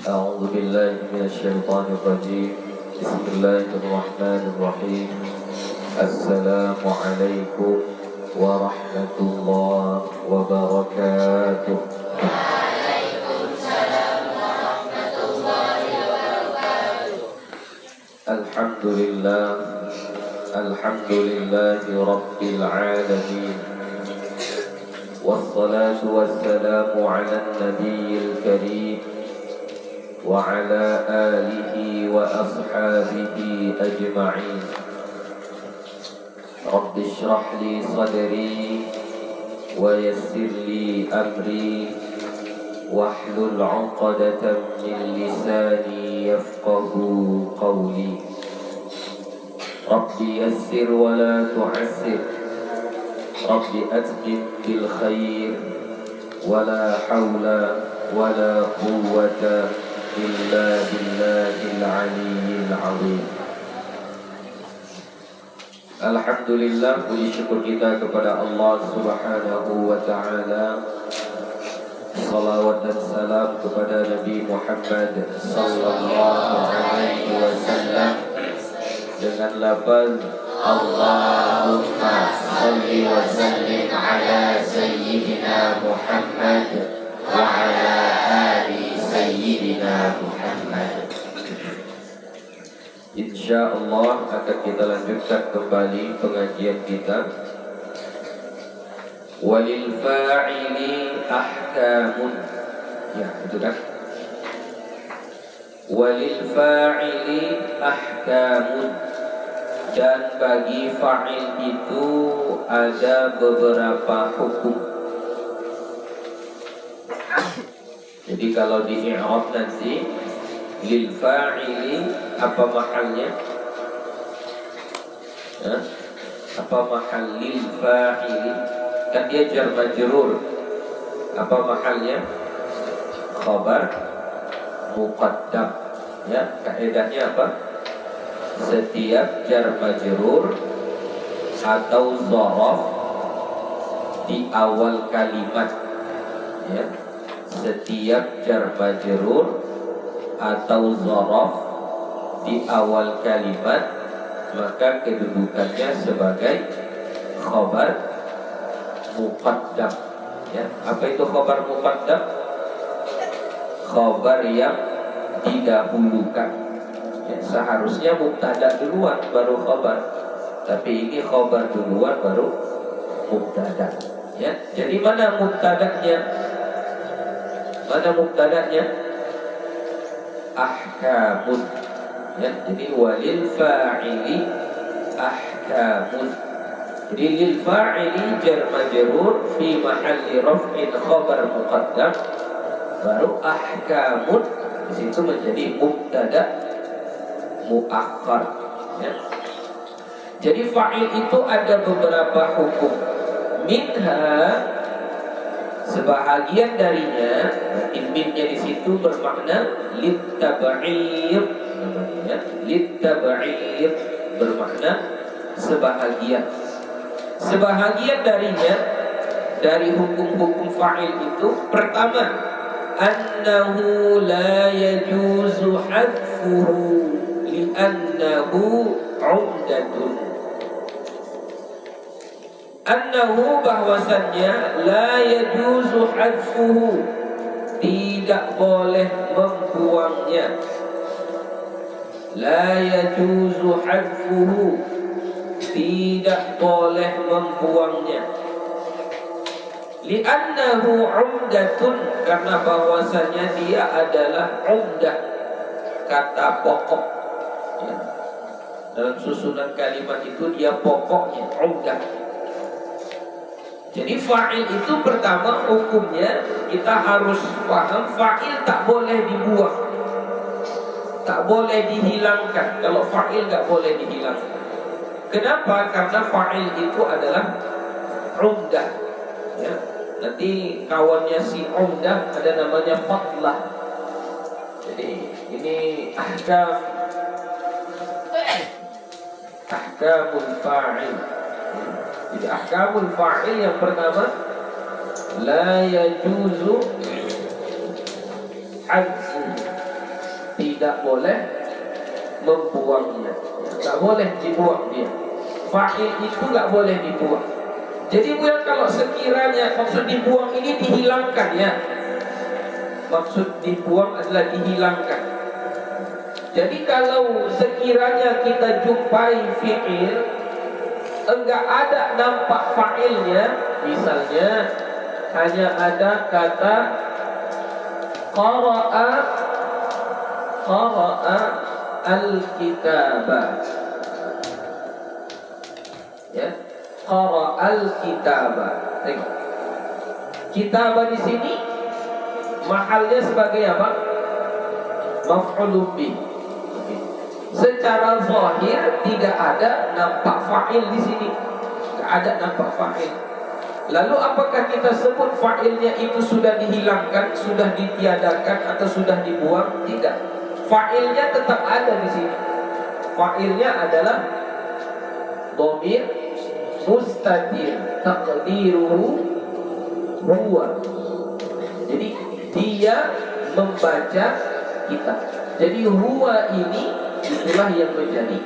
أعوذ بالله من الشيطان الرجيم. بسم الله الرحمن الرحيم. السلام عليكم ورحمة الله وبركاته. وعليكم السلام ورحمة الله وبركاته. الحمد لله رب العالمين، والصلاة والسلام على النبي الكريم وعلى آله وأصحابه أجمعين. رب اشرح لي صدري ويسر لي أمري واحلل عقدة من لساني يفقه قولي. رب يسر ولا تعسر، رب أتمم بالخير، ولا حول ولا قوة إلا بالله العلي العظيم. Alhamdulillah, puji syukur kita kepada Allah Subhanahu wa Ta'ala. Salawat dan salam kepada Nabi Muhammad sallallahu alaihi wasallam dengan lafaz Allahumma salli wa sallim ala sayyidina Muhammad wa ala ali sayyidina Muhammad. InsyaAllah akan kita lanjutkan kembali pengajian kita. Walil fa'ili ahkamun. Ya, itu kan. Walil fa'ili ahkamun. Dan bagi fa'il itu ada beberapa hukum. Jadi kalau di i'rab nanti lil fa'ili apa mahalnya? Apa mahal lil fa'ili? Kan dia jar majrur. Apa mahalnya? Khabar muqaddam. Ya, kaidahnya apa? Setiap jar majrur atau dzaraf di awal kalimat, ya. Setiap jar majrur atau dzaraf di awal kalimat maka kedudukannya sebagai khabar muqaddam. Ya, apa itu khabar muqaddam? Khabar yang didahulukan. Ya, seharusnya mubtada duluan baru khabar, tapi ini khabar duluan baru mubtada. Ya, jadi mana mubtadanya? Mana mubtadanya? Ahkamun. Ya, jadi walil fa'ili ahkamun. Jadi lil fa'ili jar majrur fi mahalli raf'in khabar muqaddam, baru ahkamun di situ menjadi mubtada muakhar. Ya. Jadi fa'il itu ada beberapa hukum. Minha, sebahagian darinya, minnya di situ bermakna litab'id, namanya litab'id, bermakna sebahagian. Sebahagian darinya dari hukum-hukum fa'il itu, pertama, annahu la yajuzu hadfuhu li'annahu 'umdatun. Annahu, bahwasannya, la yajuzu hadfuhu, tidak boleh membuangnya. La yajuzu hadfuhu, tidak boleh membuangnya. Li'annahu 'umdatun, karena bahwasannya dia adalah 'umdah, kata pokok. Ya. Dalam susunan kalimat itu dia pokoknya 'umdah. Jadi fa'il itu pertama hukumnya kita harus paham, fa'il tak boleh dibuang, tak boleh dihilangkan. Kalau fa'il tak boleh dihilangkan. Kenapa? Karena fa'il itu adalah umdah. Ya. Nanti kawannya si umdah ada namanya fadlah. Jadi ini ahkamul fa'il. Jadi ahkamul fa'il yang pertama, la yajuzu hadfu tidak boleh membuangnya. Tak boleh dibuang dia. Fa'il itu tak boleh dibuang. Jadi bukan kalau sekiranya maksud dibuang ini dihilangkan ya. Maksud dibuang adalah dihilangkan. Jadi kalau sekiranya kita jumpai fi'il enggak ada nampak fa'ilnya, misalnya hanya ada kata qara'a al-kitaba. Ya, qara'a al-kitaba. Tengok. Kitaba di sini mahalnya sebagai apa? Maf'ulun bih. Secara zahir tidak ada nampak fa'il di sini. Tidak ada nampak fa'il. Lalu apakah kita sebut fa'ilnya itu sudah dihilangkan, sudah ditiadakan atau sudah dibuang? Tidak. Fa'ilnya tetap ada di sini. Fa'ilnya adalah dhamir mustatir, taqdiruhu huwa. Jadi dia membaca kita. Jadi huwa ini itulah yang menjadi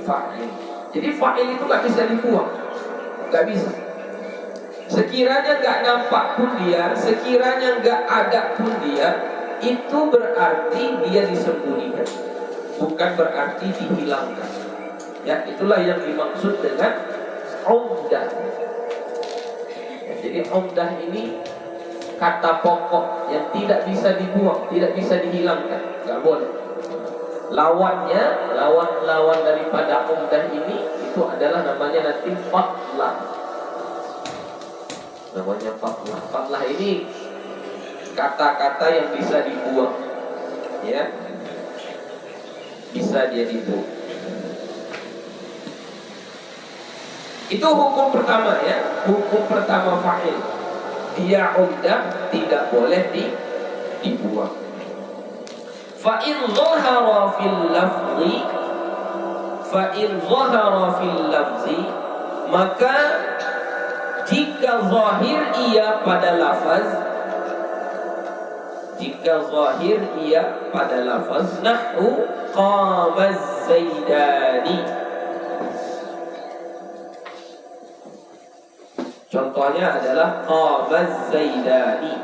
fa'il. Jadi fa'il itu gak bisa dibuang, gak bisa. Sekiranya gak nampak pun dia, sekiranya gak ada pun dia, itu berarti dia disembunyikan, bukan berarti dihilangkan. Ya, itulah yang dimaksud dengan umdah. Jadi umdah ini kata pokok yang tidak bisa dibuang, tidak bisa dihilangkan, gak boleh. Lawan daripada umdah ini itu adalah namanya nanti fa'lah. Namanya fa'lah. Fa'lah ini kata-kata yang bisa dibuang, ya, bisa dia dibuang. Itu hukum pertama ya, hukum pertama fa'il. Dia umdah tidak boleh dibuang. Fa'in zahara fil lafzi, maka jika zahir ia pada lafaz, nahwu qamaz zaidani. Contohnya adalah qamaz zaidani,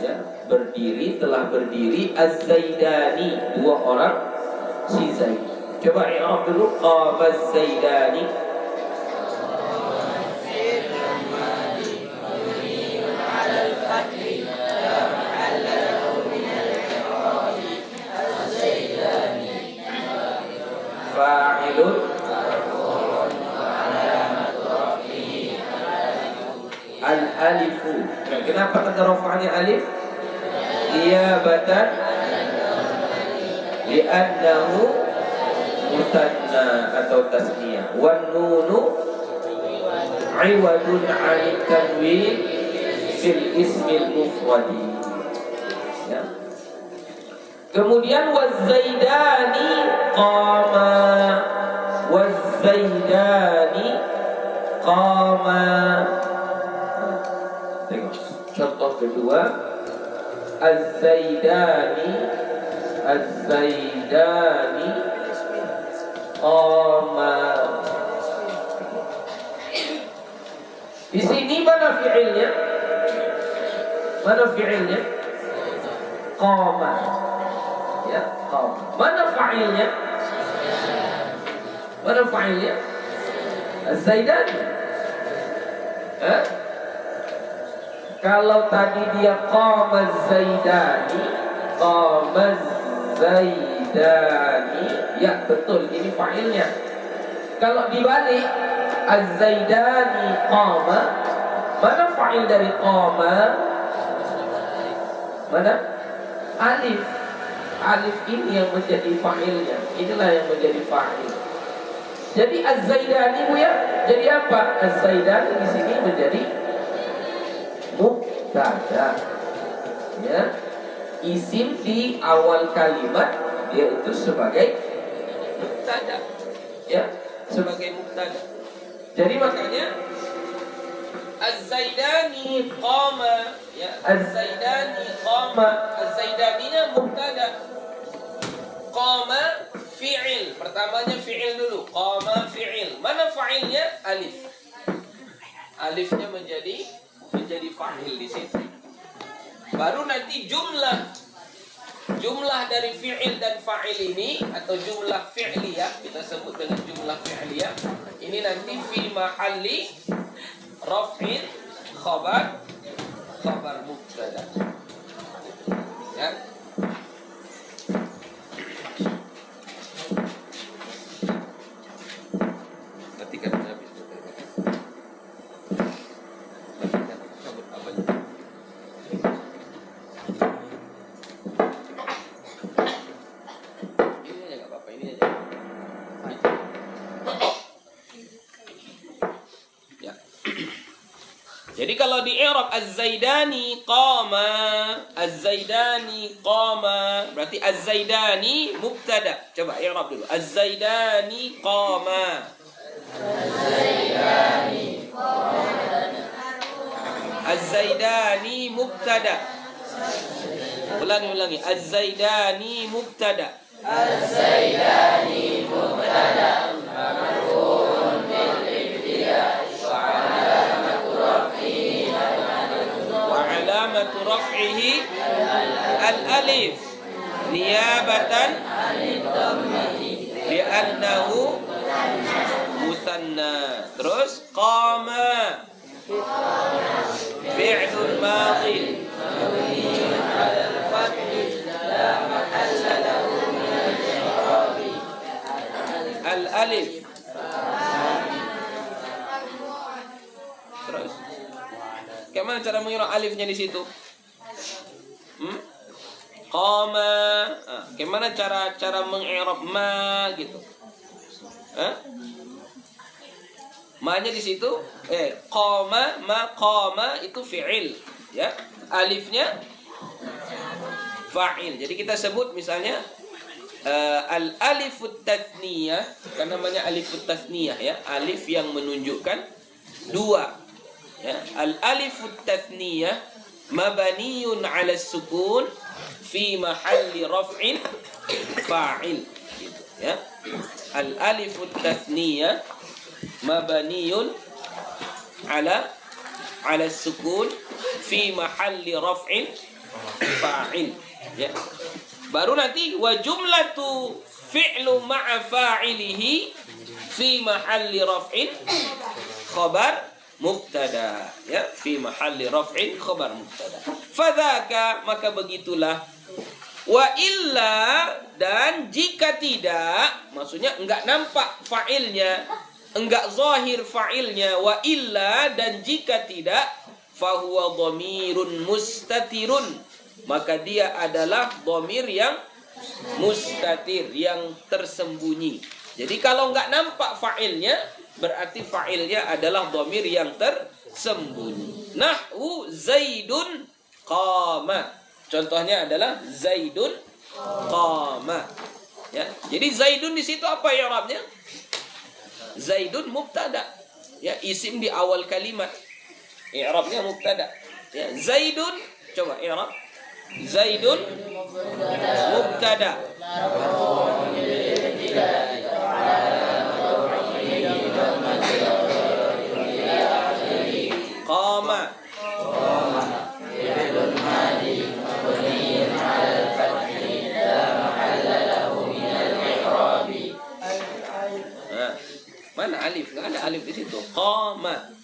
ya, berdiri, telah berdiri az-zaidani, dua orang si Zaid. Coba i'rab dulu qamaz zaidani. Fa'ilun al-alifu. Kenapa kata rafa'nya alif? Niyabatan li'annahu mutanna atau tasniyah. Wan nunu iwadun 'anil tanwin fil ismil mufradi. Ya. Kemudian waz-zaidani qama, waz-zaidani qama. Tengok contoh kedua, az-zaidani qama. Di sini mana fi'ilnya? Mana fi'ilnya? Qama. Ya, qama. Mana fa'ilnya? Mana fa'ilnya? Az-zaidani. Kalau tadi dia qamaz zaidani, ya betul, ini fa'ilnya. Kalau dibalik az-zaidani qama, mana fa'il dari qama? Mana? Alif. Alif ini yang menjadi fa'ilnya. Inilah yang menjadi fa'il. Jadi az-zaidani bu ya, jadi apa? Az-zaidani di sini menjadi mubtada, ya, isim di awal kalimat dia itu sebagai mubtada, ya, sebagai mubtada. Jadi makanya az-zaidani qama Ya, Az-Zaidani qama. Az-Zaidaninya mubtada. Qama fi'il. Pertamanya fi'il dulu. Qama fi'il. Mana fa'ilnya? Alif. Alifnya menjadi fa'il di situ. Baru nanti jumlah dari fi'il dan fa'il ini atau jumlah fi'liyah, kita sebut dengan jumlah fi'liyah. Ini nanti fi mahalli raf'in khabar mubtada. Ya. Ketika habis jadi kalau di i'rab Az-Zaidani qama, berarti Az-Zaidani mubtada. Coba i'rab dulu. Az-Zaidani qama. Az-Zaidani mubtada. Ulangi. Az-Zaidani mubtada. Az-Zaidani mubtada. رفعه الألف نيابة لأنه مثنى. Terus قام فعل ماضي مبني على الفتح لا محل له من الإعراب. الألف. Terus bagaimana cara mengira alifnya di situ? Qama. Gimana cara mengi'rab ma gitu? Ma-nya di situ qama, ma qama itu fi'il, ya. Alifnya fa'il. Jadi kita sebut misalnya al-alifut tathniyah, kan namanya alifut tathniyah ya, alif yang menunjukkan dua. Ya, al-alifut tathniyah mabaniyun 'ala sukun fi mahalli raf'in fa'il gitu, ya. Al-alifut tathniyah mabaniyun 'ala sukun fi mahalli raf'in fa'il, ya. Baru nanti wa jumlatu fi'lu ma'a fa'ilihi fi mahalli raf'in khabar mubtada, ya, fi mahalli raf'in khabar mubtada. Fadzaka, maka begitulah. Wa illa, dan jika tidak, maksudnya enggak nampak fa'ilnya, enggak zahir fa'ilnya. Wa illa, dan jika tidak, fahuwa dhamirun mustatirun, maka dia adalah dhamir yang mustatir, yang tersembunyi. Jadi kalau enggak nampak fa'ilnya, berarti fa'ilnya adalah dhamir yang tersembunyi. Nahwu Zaidun qama. Contohnya adalah Zaidun qama. Ya, jadi Zaidun di situ apa i'rabnya? Zaidun mubtada. Ya, isim di awal kalimat. I'rabnya mubtada. Ya, Zaidun, coba i'rab. Zaidun mubtada. Qama. Mana alif? Nggak ada alif di situ. Qama.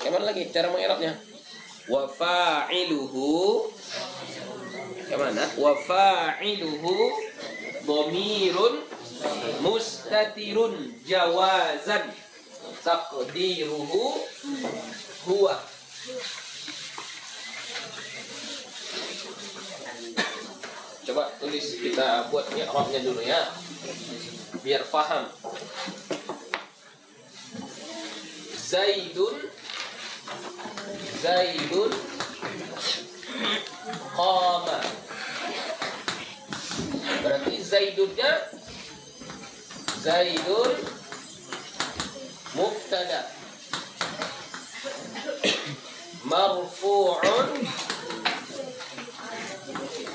Gimana lagi cara mengi'rabnya? Wa fa'iluhu. Gimana? Wa fa'iluhu dhamirun mustatirun jawazan taqdiruhu huwa. Coba tulis, kita buat i'rabnya dulu ya, biar paham. Zaidun qama. Berarti Zaidunnya Zaidun mubtada. marfu'un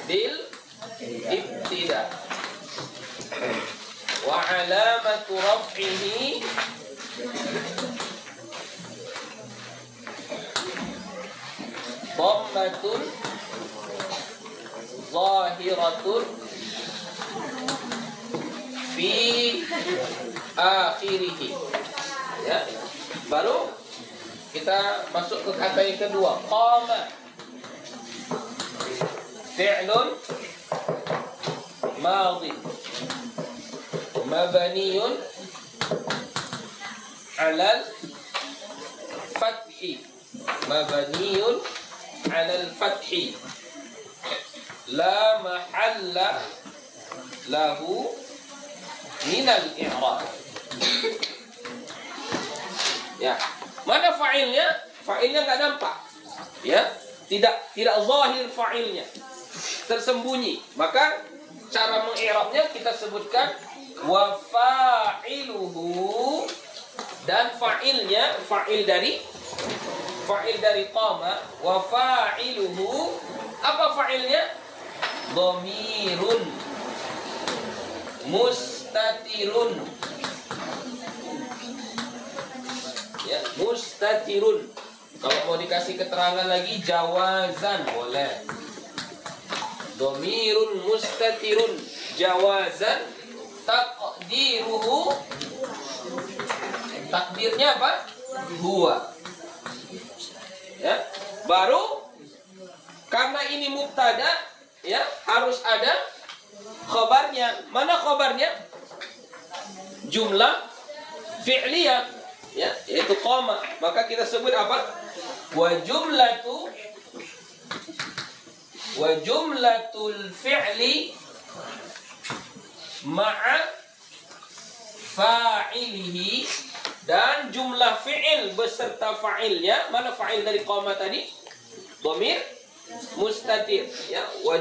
bil ibtida wa alamatu raf'ihi dhammatun zahiratun fi akhirih. Ya, baru kita masuk ke kata yang kedua, qama. Fi'lun madhi mabniyun 'alal fathi, mabniyun 'alal fathi, la mahalla lahu minal i'rab. Ya, mana fa'ilnya? Fa'ilnya nggak nampak. Ya, tidak zahir fa'ilnya, tersembunyi. Maka cara mengi'rabnya kita sebutkan wa fa'iluhu, dan fa'ilnya fa'il dari qama. Wa fa'iluhu, apa fa'ilnya? Dhamirun mustatirun. Ya, mustatirun. Kalau mau dikasih keterangan lagi, jawazan boleh. Dhamirun mustatirun jawazan, taqdiruhu, takdirnya apa? Huwa. Ya, baru karena ini mubtada, ya, harus ada khabarnya. Mana khabarnya? Jumlah fi'liyah, ya, yaitu qama. Maka kita sebut apa? Wa jumlatul fi'li ma'a fa'ilihi, dan jumlah fi'il beserta fa'ilnya. Mana fa'il dari qama tadi? Dhamir mustatir. Ya, wa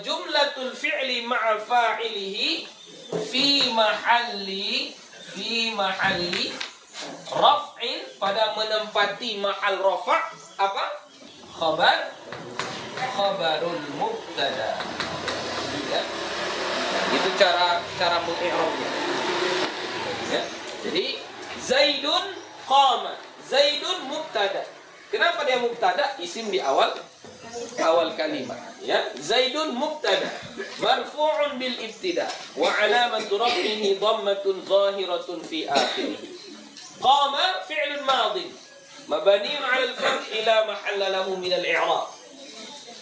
jumlatul fi'li ma'a fa'ilihi fi mahalli raf'in, pada menempati mahal rafa', apa? Khabarul mubtada. Ya, itu cara mengi'rabnya. Ya, jadi Zaidun qama, Zaidun mubtada. Kenapa dia mubtada? Isim di awal kalimat. Ya, Zaidun mubtada marfu'un bil ibtida wa alamatu raf'ihi dhammatun zahiratun fi akhirih. Qama fi'lun madhi mabniun 'ala al-fath ila mahalla lahu min al-i'rab.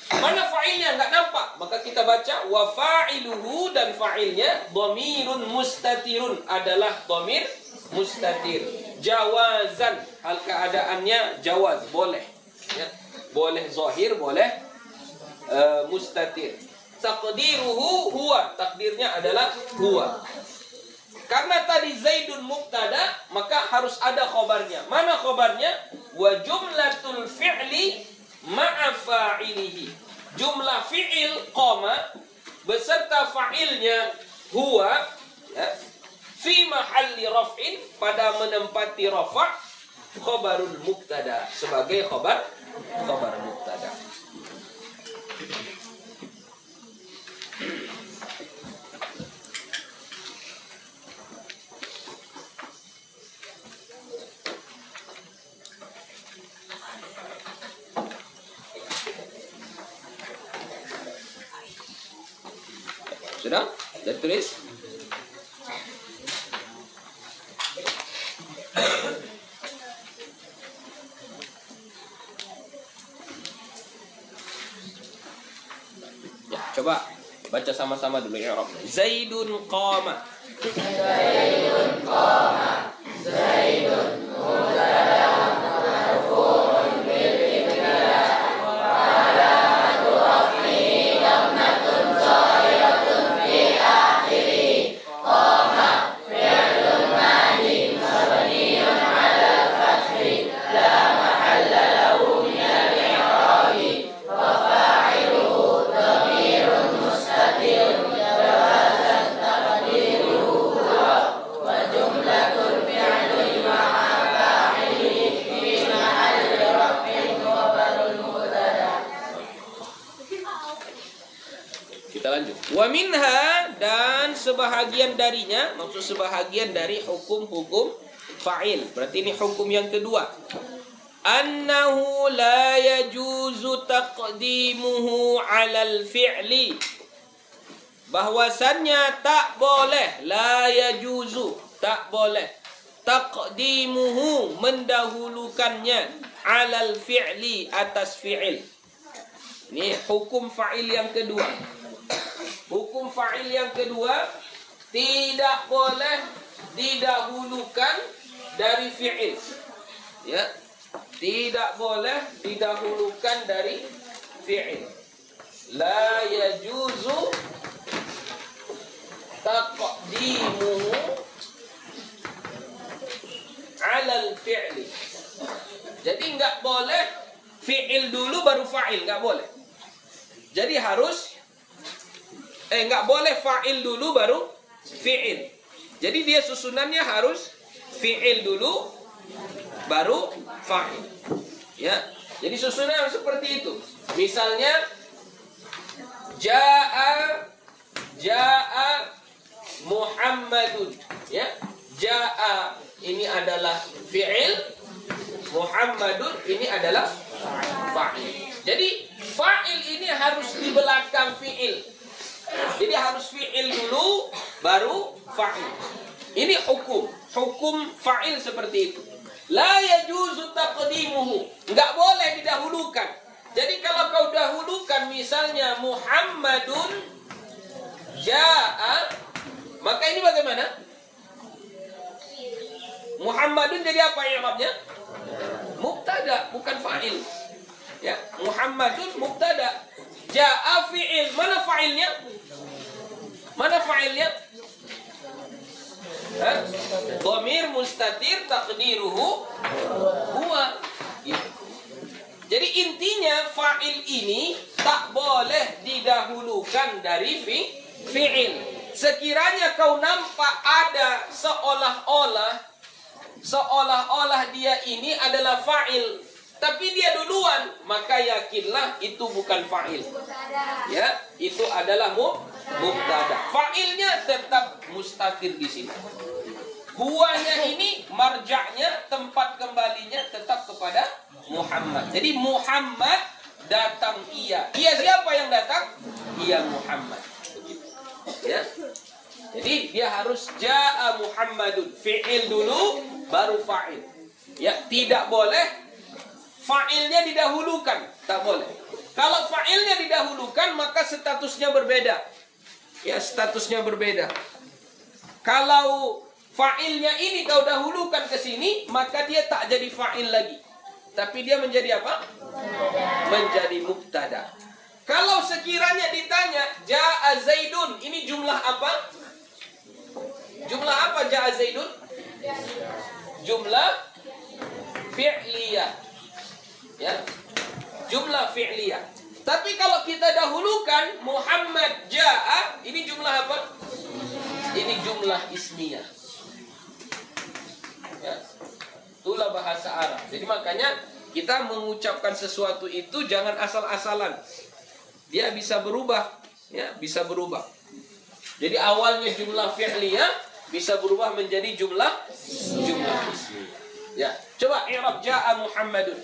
Mana fa'ilnya? Enggak nampak. Maka kita baca wa fa'iluhu, dan fa'ilnya dhamirun mustatirun, adalah dhamir mustatir. Jawazan, hal keadaannya jawaz, boleh. Ya, boleh zahir, boleh mustatir. Taqdiruhu huwa, takdirnya adalah huwa. Karena tadi Zaidun mubtada, maka harus ada khobarnya. Mana khobarnya? Wa jumlatul fi'li ma'a fa'ilihi. Jumlah fi'il qama beserta fa'ilnya huwa, ya, fi mahalli raf'in, pada menempati rafa', khabarul mubtada, sebagai khabar mubtada. Sudah? Sudah tulis? Ya, coba baca sama-sama dulu ya, Rob. Zaidun qama. Zaidun qama. Zaidun mubtada marfu'un bil ibtida wa alamatu raf'ihi dhammatun zahiratun fi akhirih. Qama fi'lun madhi mabniun 'ala al-fathi la mahalla lahu min al-i'rab wa fa'iluhu dhamirun mustatirun jawazan taqdiruhu huwa wa jumlatul fi'li ma'a Wa minha, dan sebahagian darinya, maksud sebahagian dari hukum-hukum fa'il. Berarti ini hukum yang kedua. Annahu la yajuzu taqdimuhu 'alal fi'li. Bahwasannya tak boleh, la yajuzu, tak boleh, taqdimuhu, mendahulukannya, 'alal fi'li, atas fi'il. Ini hukum fa'il yang kedua. Hukum fa'il yang kedua, tidak boleh didahulukan dari fi'il. Ya, tidak boleh didahulukan dari fi'il. La yajuzu taqdimuhu 'alal fi'li. Jadi enggak boleh fi'il dulu baru fa'il, enggak boleh. Jadi harus enggak boleh fa'il dulu baru fi'il. Jadi dia susunannya harus fi'il dulu baru fa'il. Ya. Jadi susunan seperti itu. Misalnya Ja'a Muhammadun. Ya. Ja'a ini adalah fi'il, Muhammadun ini adalah fa'il. Jadi fa'il ini harus di belakang fi'il. Jadi harus fi'il dulu baru fa'il. Ini hukum fa'il seperti itu. La yajuzu taqdimuhu, enggak boleh didahulukan. Jadi kalau kau dahulukan misalnya Muhammadun ja'a, maka ini bagaimana? Muhammadun jadi apa i'rabnya? Mubtada, bukan fa'il. Ya, Muhammadun mubtada. Ja'a fi'il, mana fa'ilnya? Mana fa'ilnya? Dhamir mustatir taqdiruhu huwa. Gitu. Jadi intinya fa'il ini tak boleh didahulukan dari fi'il. Sekiranya kau nampak ada seolah-olah dia ini adalah fa'il, tapi dia duluan, maka yakinlah itu bukan fa'il. Ya, itu adalah mubtada. Fa'ilnya tetap mustatir di sini. Huwanya ini marja'nya, tempat kembalinya tetap kepada Muhammad. Jadi Muhammad datang ia. Ia siapa yang datang? Ia Muhammad. Ya. Jadi dia harus ja'a Muhammadun, fi'il dulu baru fa'il. Ya, tidak boleh fa'ilnya didahulukan, tak boleh. Kalau fa'ilnya didahulukan maka statusnya berbeda. Ya, statusnya berbeda. Kalau fa'ilnya ini kau dahulukan ke sini, maka dia tak jadi fa'il lagi. Tapi dia menjadi apa? Menjadi mubtada. Kalau sekiranya ditanya, ja'a Zaidun, ini jumlah apa? Jumlah apa ja'a Zaidun? Jumlah fi'liyah. Ya. Jumlah fi'liyah. Tapi kalau kita dahulukan Muhammad ja'a, ini jumlah apa? Ini jumlah ismiyah. Ya. Itulah bahasa Arab. Jadi makanya kita mengucapkan sesuatu itu jangan asal-asalan. Dia bisa berubah, ya, bisa berubah. Jadi awalnya jumlah fi'liyah bisa berubah menjadi jumlah ismiyah. Ya, coba i'rab ja'a Muhammadun.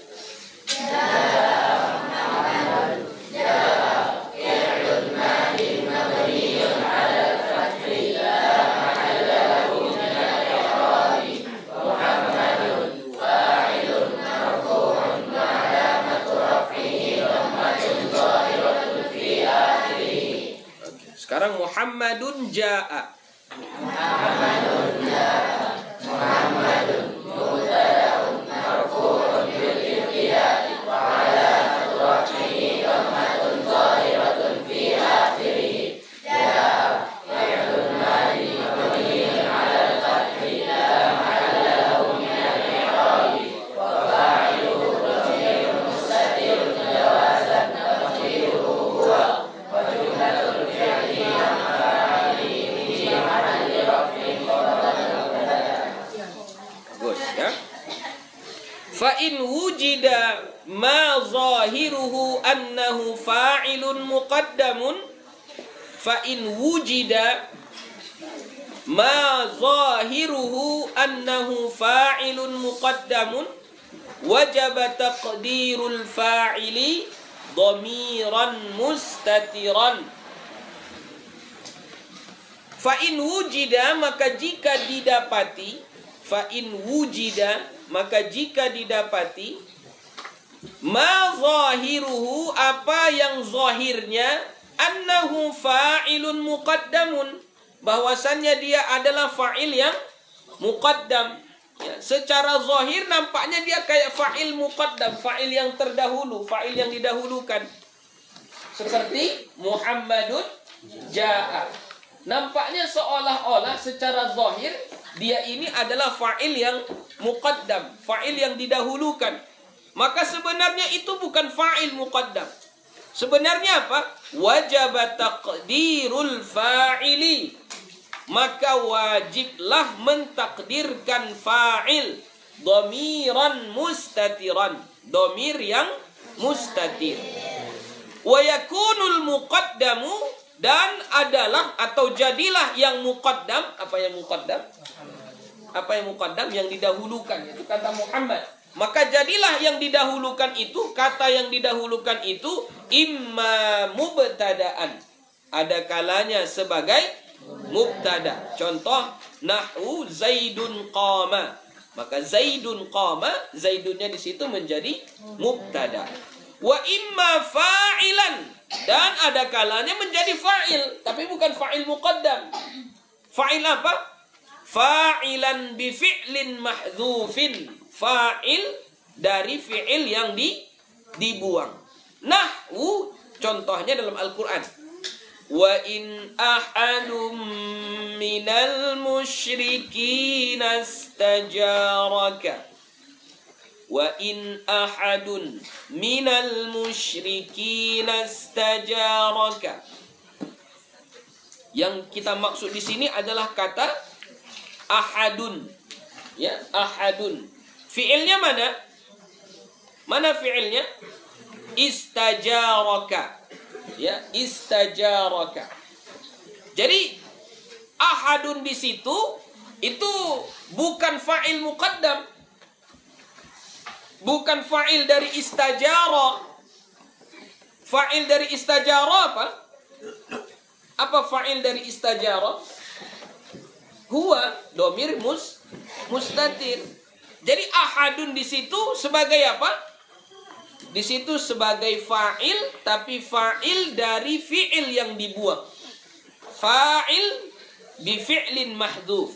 Sekarang Muhammadun ja'a. Muhammadun ja'a. Muhammadun mubtada'un marfu'un bil ibtida'i wa 'alamatu raf'ihi dhammatun dhahiratun fi akhirih. Ja'a fi'lun madi mabniun 'ala al-fathi la mahalla lahu min al-i'rab wa fa'iluhu dhamirun mustatirun jawazan taqdiruhu huwa wa jumlatul fi'li fa in wujida ma zahiruhu annahu fa'ilun muqaddamun fa in wujida ma zahiruhu annahu fa'ilun muqaddamun wajaba taqdirul fa'ili dhamiran mustatiran. Fa in wujida, maka jika didapati, fa in wujida, maka jika didapati, ma zahiruhu, apa yang zahirnya, annahu fa'ilun muqaddamun, bahwasannya dia adalah fa'il yang muqaddam. Ya, secara zahir nampaknya dia kayak fa'il muqaddam, fa'il yang terdahulu, fa'il yang didahulukan. Seperti Muhammadun ja'a. Nampaknya seolah-olah secara zahir dia ini adalah fa'il yang muqaddam, fa'il yang didahulukan. Maka sebenarnya itu bukan fa'il muqaddam. Sebenarnya apa? Wajib taqdirul fa'ili. Maka wajiblah mentakdirkan fa'il dhamiran mustatiran, dhamir yang mustatir. Wa yakunul muqaddamu, dan adalah atau jadilah yang muqaddam. Apa yang muqaddam? Apa yang muqaddam? Yang didahulukan, itu kata Muhammad. Maka jadilah yang didahulukan itu, kata yang didahulukan itu imma mubtadaan, ada kalanya sebagai mubtada. Contoh nahwu Zaidun qama, maka Zaidun qama, Zaidunnya di situ menjadi mubtada. Wa imma fa'ilan, dan ada kalanya menjadi fa'il, tapi bukan fa'il muqaddam. Fa'il apa? Fa'ilan bi fi'lin mahdzufin, fa'il dari fi'il yang dibuang. Nahwu, contohnya dalam Al-Quran. Wa in ahadum minal musyrikin istajaraka, wa in ahadun minal musyrikin istajaraka. Yang kita maksud di sini adalah kata ahadun. Ya, ahadun. Fi'ilnya mana? Mana fi'ilnya? Istajaraka. Ya, istajaraka. Jadi ahadun di situ itu bukan fa'il muqaddam. Bukan fa'il dari istajara. Fa'il dari istajara apa? Apa fa'il dari istajara? Huwa dhamir mustatir. Jadi ahadun di situ sebagai apa? Di situ sebagai fa'il, tapi fa'il dari fi'il yang dibuang. Fa'il bi fi'lin mahdhuf.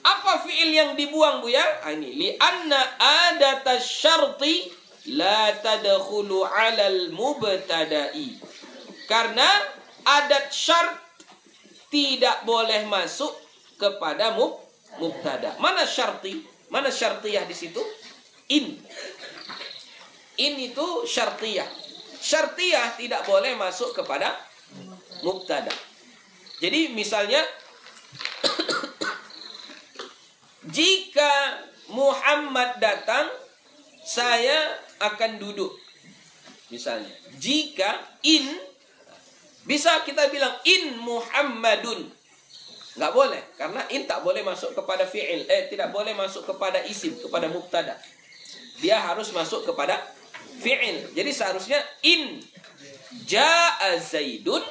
Apa fi'il yang dibuang, Bu ya? Ini li'anna adatas syarti la tadkhulu 'alal mubtada'i. Karena adat syart tidak boleh masuk kepada mubtada. Mana syarti? Mana syartiyah di situ? In. In itu syartiyah. Syartiyah tidak boleh masuk kepada mubtada. Jadi misalnya jika Muhammad datang, saya akan duduk. Misalnya, jika in, bisa kita bilang in Muhammadun. Nggak boleh, karena in tak boleh masuk kepada fi'il. Tidak boleh masuk kepada isim, kepada mubtada. Dia harus masuk kepada fi'il. Jadi seharusnya in ja'a Zaidun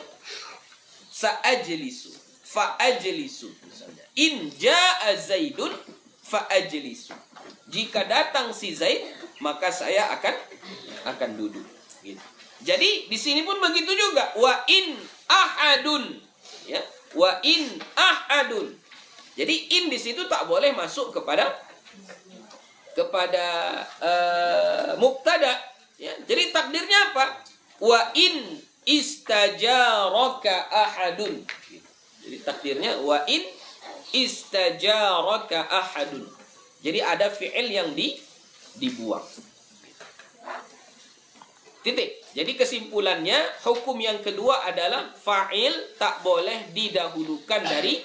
sa'ajlisu fa'ajlisu, misalnya. In ja'a Zaidun fa'ajlisu. Jika datang si Zaid, maka saya akan duduk. Gitu. Jadi di sini pun begitu juga. Wa in ahadun, ya. Wa in ahadun. Jadi in di situ tak boleh masuk kepada mubtada. Ya. Jadi takdirnya apa? Wa in istajaraka ahadun. Jadi takdirnya wa in istajaraka ahadun. Jadi ada fi'il yang dibuang. Titik. Jadi kesimpulannya, hukum yang kedua adalah fa'il tak boleh didahulukan dari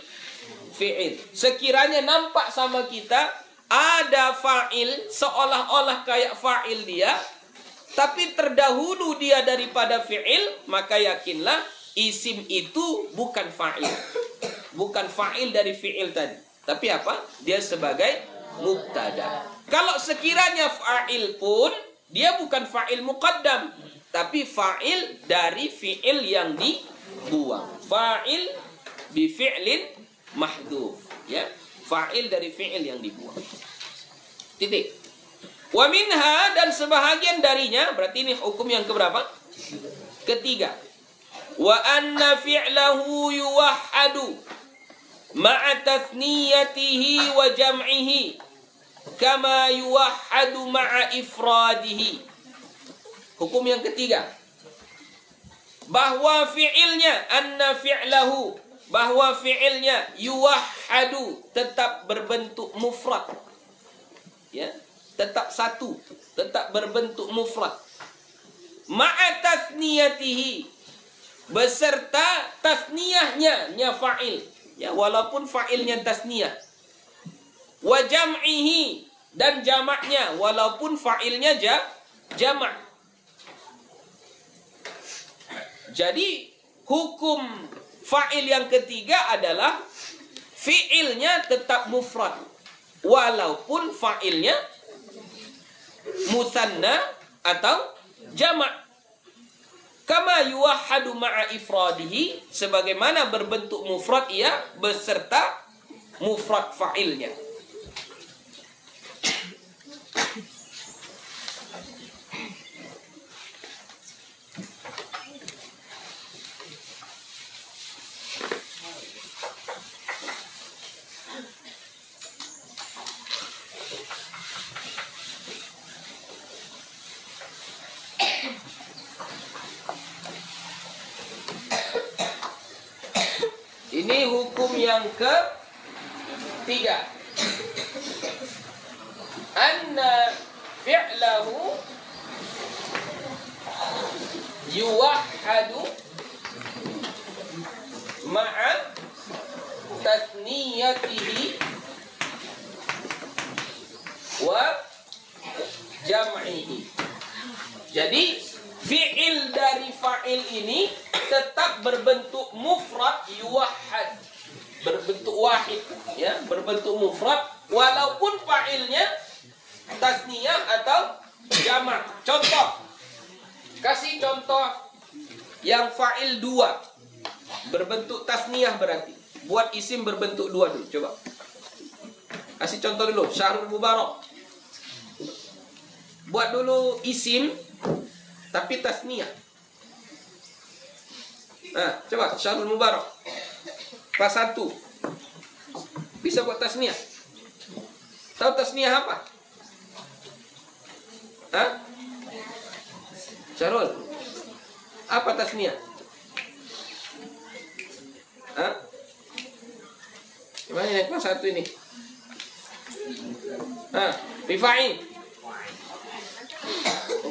fi'il. Sekiranya nampak sama kita ada fa'il seolah-olah kayak fa'il dia, tapi terdahulu dia daripada fi'il, maka yakinlah isim itu bukan fa'il. Bukan fa'il dari fi'il tadi. Tapi apa? Dia sebagai mubtada. Kalau sekiranya fa'il pun, dia bukan fa'il muqaddam, tapi fa'il dari fi'il yang dibuang. Fa'il bi fi'lin mahdhuf, ya. Fa'il dari fi'il yang dibuang. Titik. Wa minha, dan sebahagian darinya, berarti ini hukum yang keberapa? Ketiga. Wa anna fi'lahu yuwahhadu ma'a tathniyatihi wa jam'ihi kama yuwahhadu ma'a ifradihi. Hukum yang ketiga, bahwa fi'ilnya, anna fi'lahu, bahwa fi'ilnya yuwahhadu, tetap berbentuk mufrad, ya, tetap satu, tetap berbentuk mufrad, ma'a tathniyatihi, beserta tasniyahnya, nya fa'il, ya, walaupun fa'ilnya tasniyah, wa jam'ihi, dan jamaknya, walaupun fa'ilnya jamak. Jadi hukum fa'il yang ketiga adalah fi'ilnya tetap mufrad, walaupun fa'ilnya musanna atau jamak. Kama yuwahhadu ma'a ifradihi, sebagaimana berbentuk mufrad ia beserta mufrad fa'ilnya. Ini hukum yang ketiga. Anna fi'lahu yuwahhadu ma'a tathniyatihi wa jam'ihi. Jadi fi'il dari fa'il ini tetap berbentuk mufrad, yuwahhad, berbentuk wahid, ya, berbentuk mufrad, walaupun fa'ilnya tasniyah atau jamak. Contoh, kasih contoh yang fa'il dua, berbentuk tasniyah berarti. Buat isim berbentuk dua dulu, coba. Kasih contoh dulu, Syahrul Mubarak. Buat dulu isim, tapi tasniyah. Nah, coba Syahrul Mubarak. Kelas 1. Bisa buat tasniyah. Tahu tasniyah apa? Hah? Syahrul, apa tasniyah? Hah? Gimana ini kelas 1 ini? Hah? Rifa'in.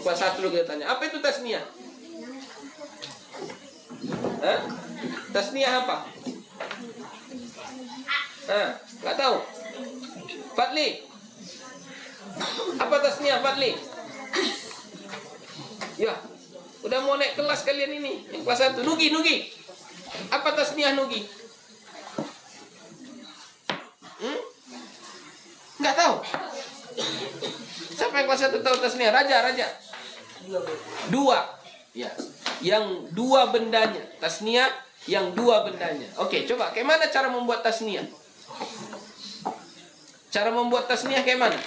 Kelas 1 dulu kita tanya. Apa itu tasniyah? Hah? Tasniyah apa? Nggak tahu. Fadli, apa tasniyah Fadli? Ya, udah mau naik kelas kalian ini. Yang kelas 1. Nugi. Apa tasniyah Nugi? Nggak tahu. Siapa yang kelas 1 tahu tasniyah? Raja. Dua. Ya. Yang dua bendanya. Tasniyah yang dua bendanya. Oke, coba. Kayak mana cara membuat tasniyah? Cara membuat tasniyah kayak mana?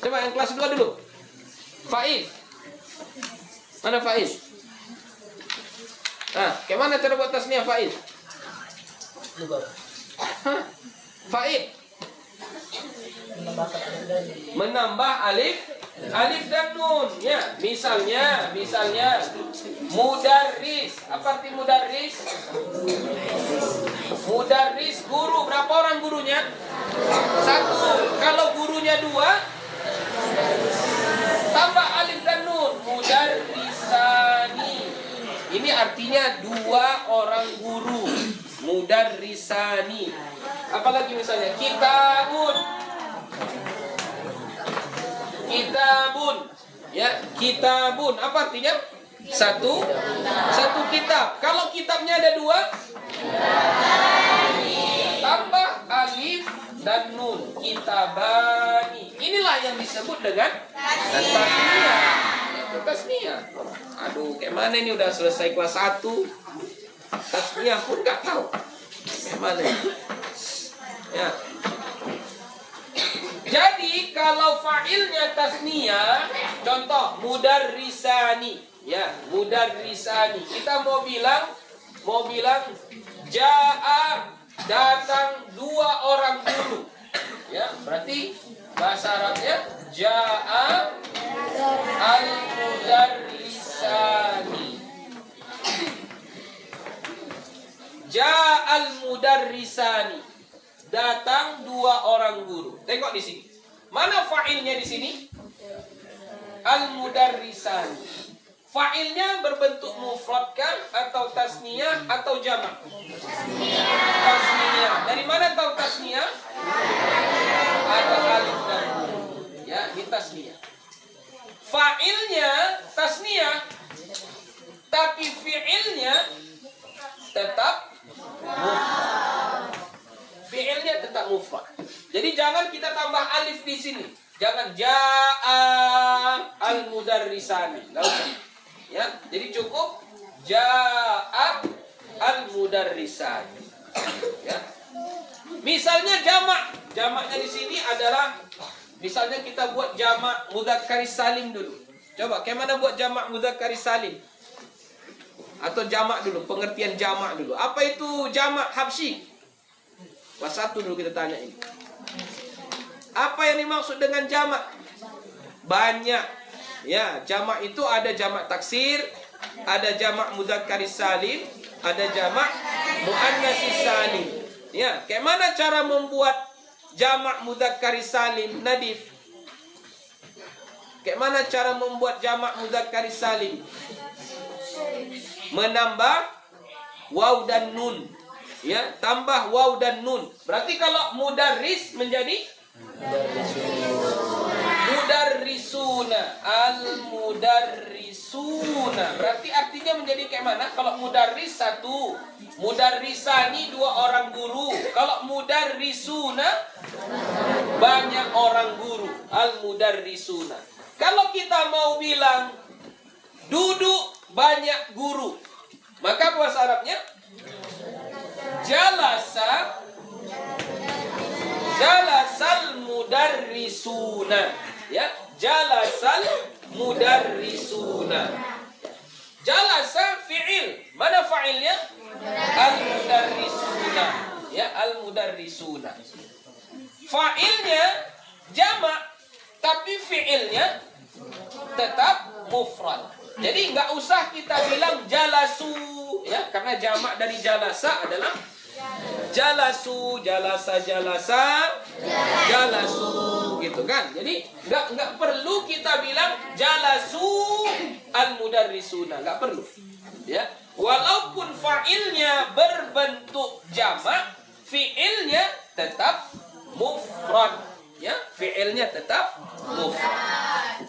Coba yang kelas 2 dulu. Faiz. Mana Faiz? Kayak mana cara buat tasniyah Faiz? Faiz. Menambah alif dan nun, ya. Misalnya mudarris. Apa arti mudarris? Mudarris guru. Berapa orang gurunya? 1. Kalau gurunya 2, tambah alif dan nun, mudarrisani. Ini artinya 2 orang guru, mudarrisani. Apalagi misalnya kitabun, kitabun. Ya, kitabun. Apa artinya? Satu kitab. Kalau kitabnya ada dua, tambah alif dan nun. Kitabani. Inilah yang disebut dengan tasniyah. Tasniyah. Aduh, kayak mana ini udah selesai kelas 1. Tasniyah pun nggak tahu. Kayak mana ini? Ya. Jadi kalau fa'ilnya tasniyah, contoh mudarrisani, ya, mudarrisani. Kita mau bilang jaa, datang 2 orang guru. Ya, berarti bahasa Arabnya jaa al-mudarrisani. Jaa al-mudarrisani. Datang 2 orang guru. Tengok di sini. Mana fa'ilnya di sini? Al-mudarrisan. Fa'ilnya berbentuk mufradkan atau tasniyah atau jamak? Tasniyah. Dari mana tahu tasniyah? Ada alif dan nun. Ya, ini tasniyah. Fa'ilnya tasniyah, tapi fi'ilnya tetap mufrad. Fi'ilnya tetap mufrad. Jadi jangan kita tambah alif di sini. Jangan jaa al-mudarrisani. Enggak usah. Ya, jadi cukup jaa al-mudarrisani. Ya. Misalnya jamak. Jamaknya di sini adalah misalnya kita buat jamak mudzakkaris salim dulu. Coba bagaimana buat jamak mudzakkaris salim? Atau jamak dulu, pengertian jamak dulu. Apa itu jamak habsyi? Kelas 1 dulu kita tanya ini. Apa yang dimaksud dengan jamak? Banyak. Ya, jamak itu ada jamak taksir, ada jamak mudzakkaris salim, ada jamak muannatsis salim. Ya, kayak mana cara membuat jamak mudzakkaris salim, Nadif? Kayak mana cara membuat jamak mudzakkaris salim? Menambah waw dan nun. Ya, tambah waw dan nun. Berarti kalau mudarris menjadi mudarrisuna. Al-mudarrisuna. Berarti artinya menjadi kayak mana? Kalau mudarris 1, mudarrisani 2 orang guru. Kalau mudarrisuna banyak orang guru. Al-mudarrisuna. Kalau kita mau bilang duduk banyak guru, maka bahasa Arabnya jalasal mudarrisuna. Ya, jalasal mudarrisuna. Jalasa fi'il. Mana fa'ilnya? Al-mudarrisuna. Ya, al-mudarrisuna. Fa'ilnya jamak, tapi fi'ilnya tetap mufrad. Jadi nggak usah kita bilang jalasu, ya, karena jamak dari jalasa adalah jalasu, jalasa, jalasu, gitu kan. Jadi nggak perlu kita bilang jalasu al-mudarrisuna, nggak perlu. Ya, walaupun fa'ilnya berbentuk jamak, fi'ilnya tetap mufrad. Ya, fi'ilnya tetap mufrad.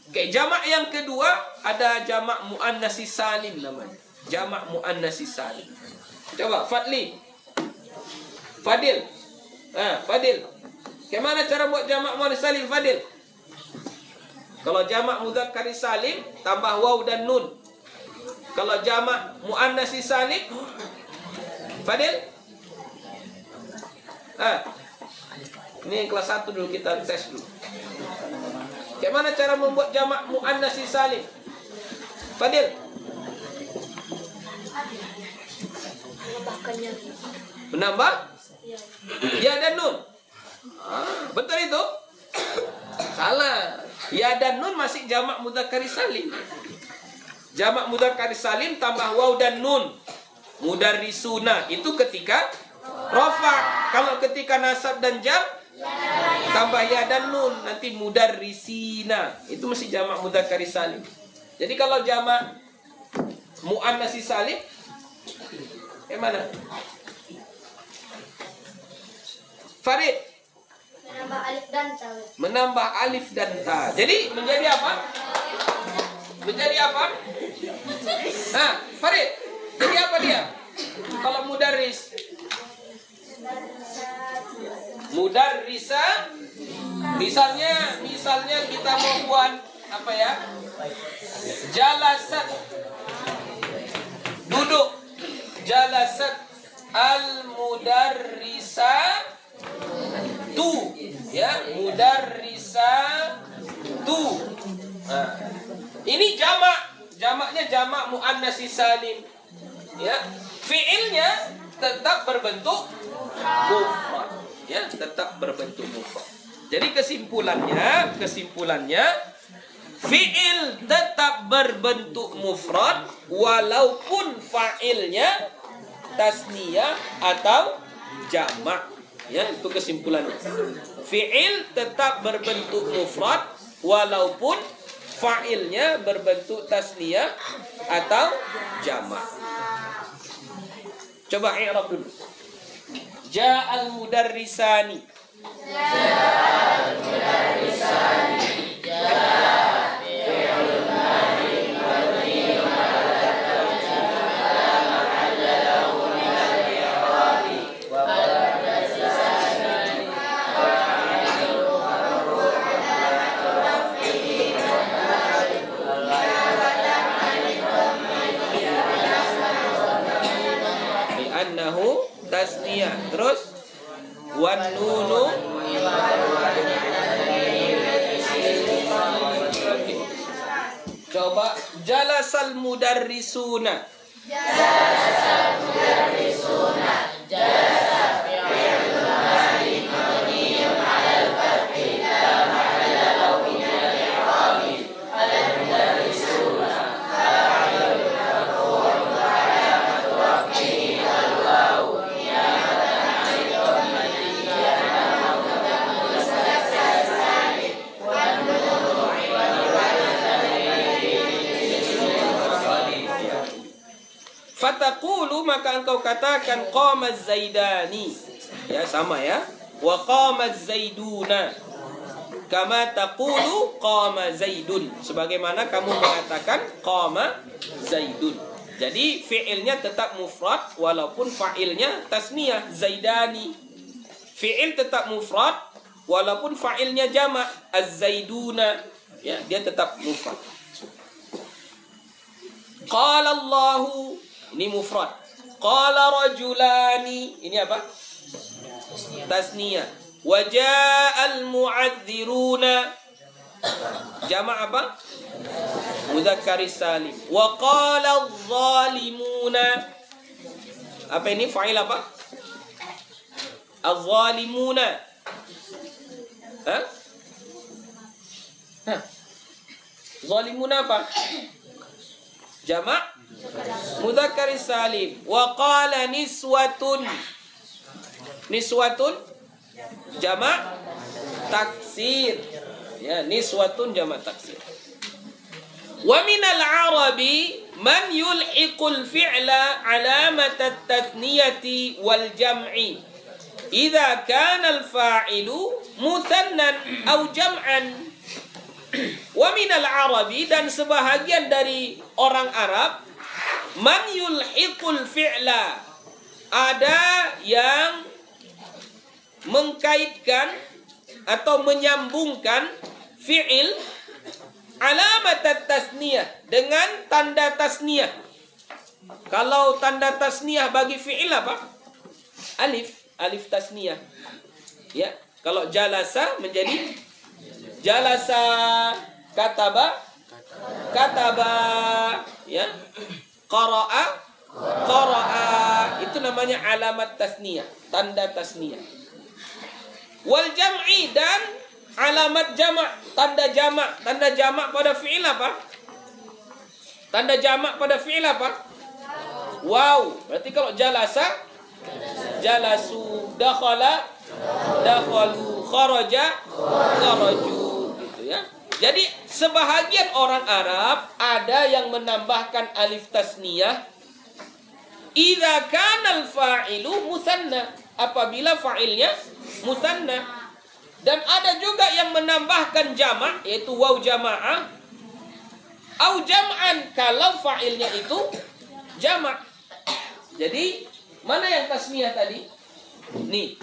Oke, jamak yang kedua ada jamak muannatsis salim namanya. Jamak muannatsis salim. Coba Fadli. Fadil. Fadil. Bagaimana cara buat jamak muannatsis salim, Fadil? Kalau jamak mudzakkaris salim tambah waw dan nun. Kalau jamak muannatsis salim, Fadil? Ini kelas 1 dulu kita tes dulu. Bagaimana cara membuat jamak muannatsis salim? Fadil. Menambah ya dan nun. Betul itu? Salah. Ya dan nun masih jamak mudzakkaris salim. Jamak mudzakkaris salim tambah waw dan nun. Mudarrisuna itu ketika rafa. Kalau ketika nasab dan jar tambah ya dan nun, nanti mudarrisina. Itu mesti jamak mudzakkaris salim. Jadi kalau jamak muannatsis salim mana? Farid. Menambah alif dan ta. Menambah alif dan ta. Jadi menjadi apa? Menjadi apa? Nah, Farid. Jadi apa dia? Kalau mudarris. Mudarrisa. Misalnya kita mau buat apa ya? Jalasat. Duduk. Jalasat al-mudarrisa tu, ya, mudarrisa tu. Nah, ini jamaknya jamak muannas salim, ya. Fiilnya tetap berbentuk mufrad, ya, tetap berbentuk mufrad. Jadi kesimpulannya fiil tetap berbentuk mufrad walaupun fa'ilnya tasniyah atau jamak. Ya, itu kesimpulannya. Fi'il tetap berbentuk mufrad walaupun fa'ilnya berbentuk tasniyah atau jamak. Coba i'rab dulu. Ja'al mudarrisani. Ja'al mudarrisani. Tasniyah. Terus wan nunu coba jalasal mudarrisuna. Jalasal mudarrisuna. Jalasa fi'lun madin mabniun 'alal fathi la mahalla lahu min al-i'rab. Al-mudarrisuna fa'ilun marfu'un wa 'alamatu raf'ihi al-wawu. Fataqulu, maka engkau katakan qama zaidani. Ya, sama ya. Wa qama zaiduna. Kama taqulu qama zaidun. Sebagaimana kamu mengatakan qama zaidun. Jadi fi'ilnya tetap mufrad walaupun fa'ilnya tasniyah zaidani. Fi'il tetap mufrad walaupun fa'ilnya jamak az-zaiduna. Ya, dia tetap mufrad. Qala Allahu, ini mufrad. Qala rajulani, ini apa? Tasniyah. Wa ja'al mu'adziruna, jamak apa? Mudzakkaris salim. Wa qala adh-dhalimuna, apa ini fa'il apa? Adh-dhalimuna. Hah? Zalimuna apa? Jamak mudzakkaris salim. Wa qala niswatun. Niswatun jamak taksir. Ya, niswatun jamak taksir. Wa minal arabi man yulhiqul fi'la alamat at-tathniyati wal jam'i idza kana al-fa'ilu muthannan aw jam'an. Wa minal arabi, dan sebahagian dari orang Arab, man yulhiqul fi'la, ada yang mengkaitkan atau menyambungkan fi'il alamat tasniyah dengan tanda tasniyah. Kalau tanda tasniyah bagi fi'il apa? Alif, alif tasniyah. Ya, kalau jalasa menjadi jalasa, kataba, kataba, ya, qara'a, qara'a. Itu namanya alamat tasniyah, tanda tasniyah. Wal jam'i, dan alamat jamak, tanda jamak. Tanda jamak pada fi'il apa? Tanda jamak pada fi'il apa? Wow. Berarti kalau jalasa, jalasu, dakhala, dakhalu, kharaja, kharaju. Ya. Jadi sebahagian orang Arab ada yang menambahkan alif tasniyah idza kana al-fa'ilu musanna, apabila fa'ilnya musanna. Dan ada juga yang menambahkan jamak, yaitu waw jamaah. Au jam'an, kalau fa'ilnya itu jamak. Jadi, mana yang tasniyah tadi? Nih,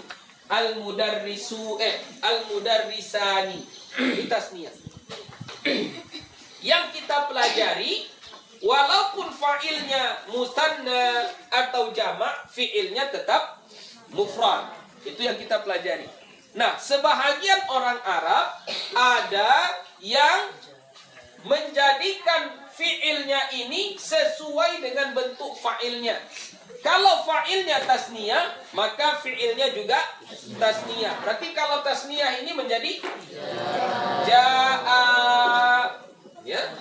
al-mudarrisani. Ini tasniyah. Yang kita pelajari, walaupun fa'ilnya musanna atau jamak, fi'ilnya tetap mufrad. Itu yang kita pelajari. Nah, sebahagian orang Arab ada yang menjadikan fi'ilnya ini sesuai dengan bentuk fa'ilnya. Kalau fa'ilnya tasniyah, maka fi'ilnya juga tasniyah. Berarti kalau tasniyah ini menjadi ja'a. Ya.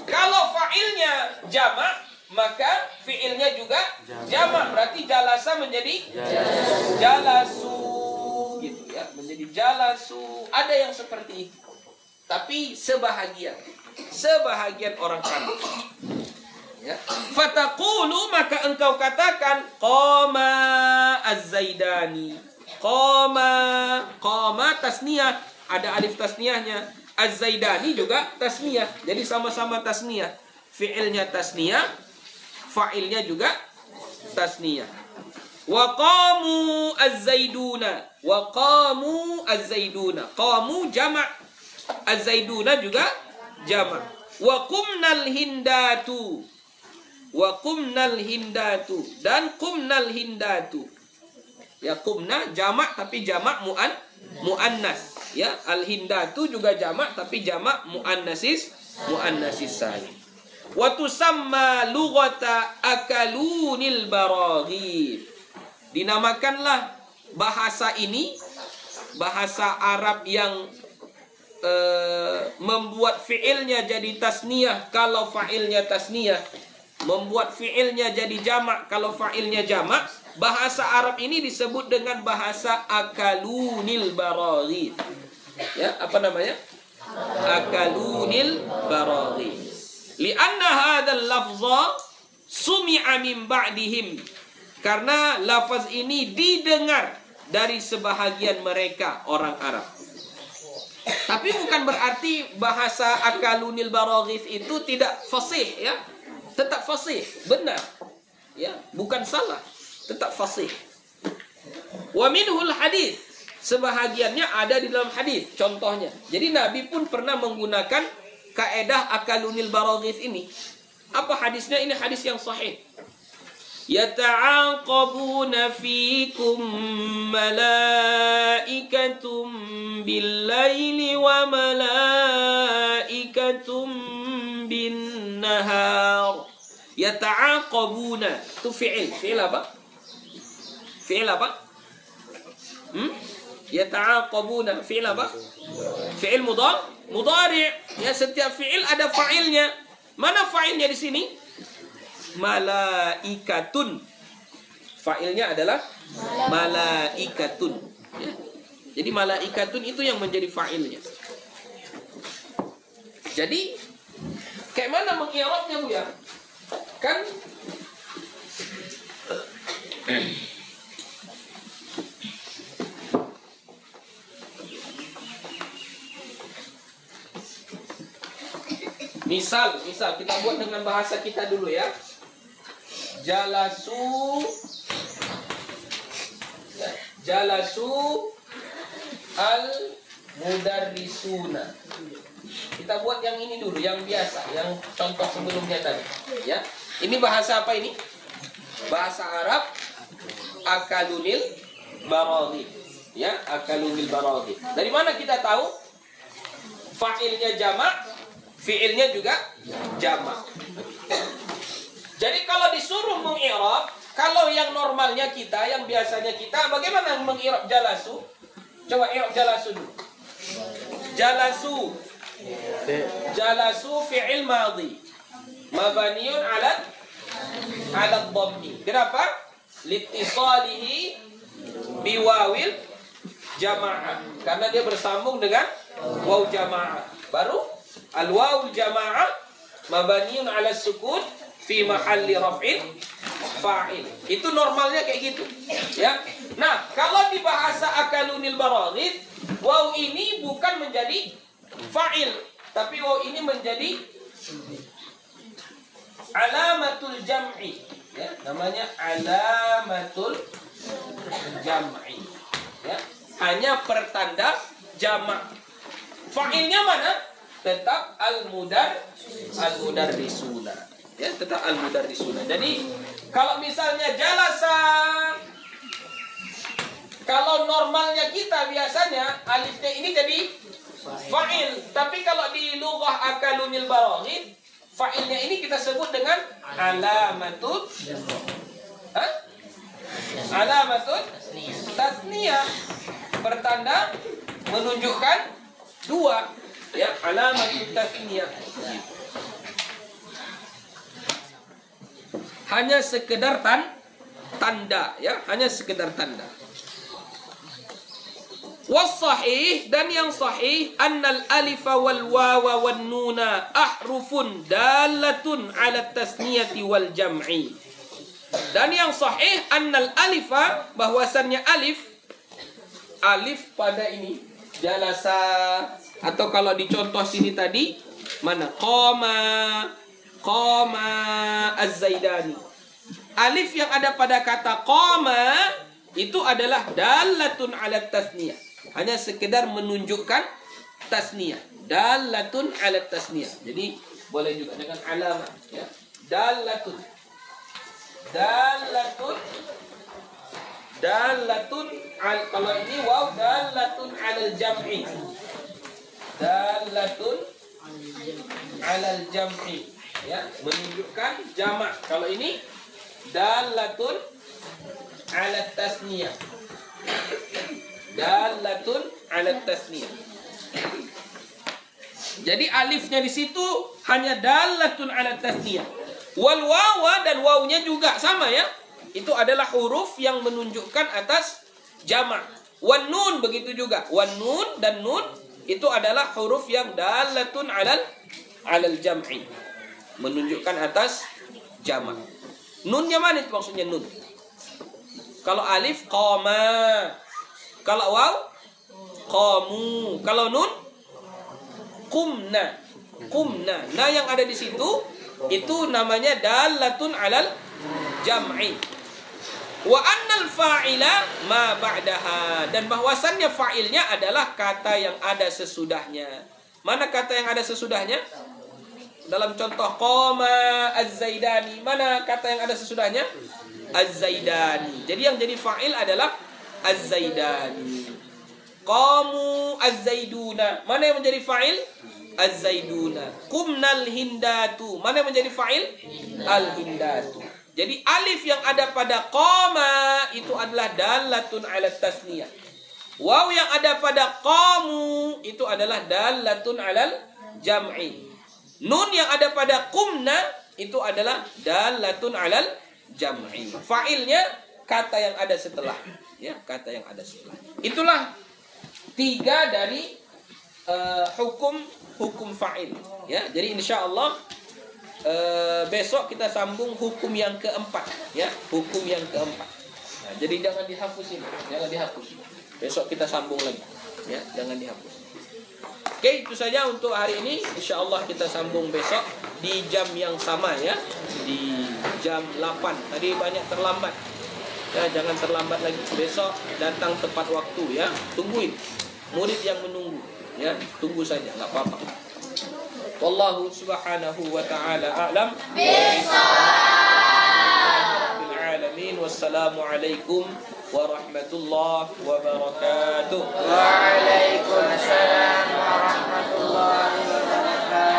Kalau fa'ilnya jamak, maka fi'ilnya juga jamak. Berarti jalasa menjadi jalasu. Gitu ya, menjadi jalasu. Ada yang seperti itu. Tapi sebahagian orang Arab. Ya. Fataqulu, maka engkau katakan qama az-zaidani. Qama tasniyah, ada alif tasniyahnya. Az-zaidani juga tasniyah. Jadi sama-sama tasniyah. Fi'ilnya tasniyah, fa'ilnya juga tasniyah. Wa qamu az-zaiduna. Wa qamu az-zaiduna. Qamu jamak. Az-zaiduna juga jamak. Wa qumnal hindatu. Wa qumnal hindatu. Dan qumnal hindatu. Ya, qumna jamak tapi jamak muannas. Ya, al-hindatu juga jamak tapi jamak muannasis salim. Wa tusamma lughata akalunil baraghif. Dinamakanlah bahasa ini bahasa Arab yang membuat fi'ilnya jadi tasniyah kalau fa'ilnya tasniyah, membuat fi'ilnya jadi jamak kalau fa'ilnya jamak. Bahasa Arab ini disebut dengan bahasa akalunil baraghif. Ya, apa namanya? Akalunil baraghif. Lianna hadzal lafza sumi'a min ba'dihim. Karena lafaz ini didengar dari sebahagian mereka orang Arab. Tapi bukan berarti bahasa akalunil baraghif itu tidak fasih, ya. Tetap fasih, benar. Ya, bukan salah. Tetap fasih. Wa minhul hadis. Sebahagiannya ada di dalam hadis. Contohnya. Jadi Nabi pun pernah menggunakan kaedah akalunil baraghif ini. Apa hadisnya? Ini hadis yang sahih. Yata'aqabuna fikum malaikatum bil-laili wa malaikatum bin-nahar. Yata'aqabuna. Itu fi'il. Fi'il apa? Fi'il apa? Yata'aqabuna. Fi'il apa? Fi'il mudhari'. Ya, setiap fi'il ada fa'ilnya. Mana fa'ilnya di sini? Malaikatun. Fa'ilnya adalah malaikatun. Ya. Jadi malaikatun itu yang menjadi fa'ilnya. Jadi kayak mana mengi'rabnya, Bu, ya? Kan misal kita buat dengan bahasa kita dulu, ya. Jalasu al-mudarrisuna. Kita buat yang ini dulu, yang biasa, yang contoh sebelumnya tadi, ya. Ini bahasa apa ini? Bahasa Arab akalunil baraghif, ya, akalunil baraghif. Dari mana kita tahu? Fa'ilnya jamak, fi'ilnya juga jamak. Jadi kalau disuruh mengi'rab, kalau yang normalnya kita, yang biasanya kita, bagaimana mengi'rab jalasu? Coba i'rab jalasu dulu. Jalasu fi'il madhi mabaniun ala dhammi. Kenapa? Litisalihi biwawil jamaah. Karena dia bersambung dengan waw jamaah. Baru al-wawul jamaah mabaniun ala sukun fi mahalli raf'in fa'il. Itu normalnya kayak gitu. Ya. Nah, kalau di bahasa akalunil baraghith, waw ini bukan menjadi fa'il, tapi waw ini menjadi alamatul jam'i. Ya, namanya alamatul jam'i. Ya, hanya pertanda jamak. Fa'ilnya mana? Tetap al-mudarrisuna. Ya, tetap al-mudarrisuna. Jadi kalau misalnya jalasa, kalau normalnya kita biasanya alifnya ini jadi fa'il. Tapi kalau di lughah akalunil baraghith, fa'ilnya ini kita sebut dengan alamatul alamatul tasniyah, bertanda menunjukkan dua. Ya, alamatul tasniyah. Hanya sekedar tanda, ya, hanya sekedar tanda. Was-sahih, dan yang sahih, annal alifa wal wawa wan nuna ahrufun dalatun ala tasniyati wal jam'i. Dan yang sahih, annal alifa, bahwasannya alif pada ini jalasa, atau kalau dicontoh sini tadi mana qama az-zaidani. Alif yang ada pada kata qama itu adalah dalatun ala tasniyah, hanya sekedar menunjukkan tasniyah, dalatun ala tasniyah. Jadi boleh juga dengan alamat, ya, dalatun kalau ini waw dalatun alal jam'i, dalatun alal jam'i, ya, menunjukkan jamak. Kalau ini dalatun ala tasniyah, dalatun ala tasniyah. Jadi alifnya di situ hanya dalatun ala tasniyah. Wal wawa, dan wawnya juga sama, ya. Itu adalah huruf yang menunjukkan atas jamak. Wan nun begitu juga. Wan nun dan nun itu adalah huruf yang dalatun alal jam'i, menunjukkan atas jamak. Nunnya mana itu maksudnya nun? Kalau alif qama, kalau waw qamu, kalau nun qumna. Nah, yang ada di situ itu namanya dalatun alal jam'i. Wa annal fa'ila ma ba'daha, dan bahwasannya fa'ilnya adalah kata yang ada sesudahnya. Mana kata yang ada sesudahnya? Dalam contoh qama az-zaidani, mana kata yang ada sesudahnya? Az-zaidani. Jadi yang jadi fa'il adalah az-zaidani. Qamu az-zaiduna, mana yang menjadi fa'il? Az-zaiduna. Qumnal hindatu, mana yang menjadi fa'il? Al-hindatu. Jadi alif yang ada pada qama itu adalah dalatun ala tasniyah. Waw yang ada pada qamu itu adalah dalatun alal jam'i. Nun yang ada pada qumna itu adalah dalatun alal jam'i. Fa'ilnya kata yang ada setelah, ya, kata yang ada setelah. Itulah 3 dari hukum fa'il, ya. Jadi insyaallah besok kita sambung hukum yang keempat, ya, hukum yang keempat. Nah, jadi jangan dihapus ini, jangan dihapus. Besok kita sambung lagi, ya, jangan dihapus. Oke, itu saja untuk hari ini. Insyaallah kita sambung besok di jam yang sama, ya, di jam 8. Tadi banyak terlambat, ya, jangan terlambat lagi. Besok datang tepat waktu, ya. Tungguin murid yang menunggu, ya, tunggu saja, nggak apa-apa. Wallahu subhanahu wa ta'ala a'lam. Wassalamu alaikum warahmatullahi wabarakatuh.